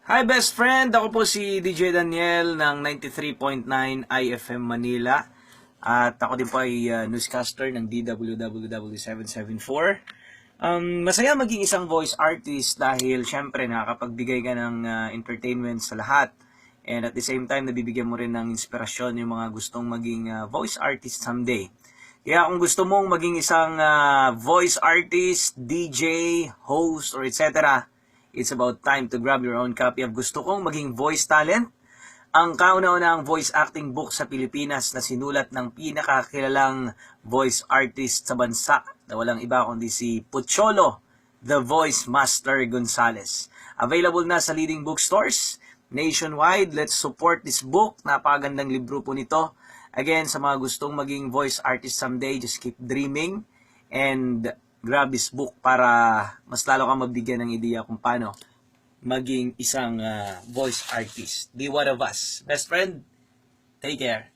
Hi best friend! Ako po si DJ Daniel ng 93.9 IFM Manila. At ako din po ay newscaster ng DWWW 774. Masaya maging isang voice artist dahil syempre nakakapagbigay ka ng entertainment sa lahat. And at the same time, nabibigyan mo rin ng inspirasyon yung mga gustong maging voice artist someday. Kaya kung gusto mong maging isang voice artist, DJ, host, or etc., it's about time to grab your own copy of Gusto Kong Maging Voice Talent, ang kauna-unahang voice acting book sa Pilipinas na sinulat ng pinakakilalang voice artist sa bansa na walang iba kundi si Pucholo, The Voice Master Gonzales. Available na sa leading bookstores nationwide. Let's support this book. Napakagandang libro po nito. Again, sa mga gustong maging voice artist someday, just keep dreaming and grab this book para mas lalo kang mabigyan ng ideya kung paano maging isang voice artist. Be one of us. Best friend, take care.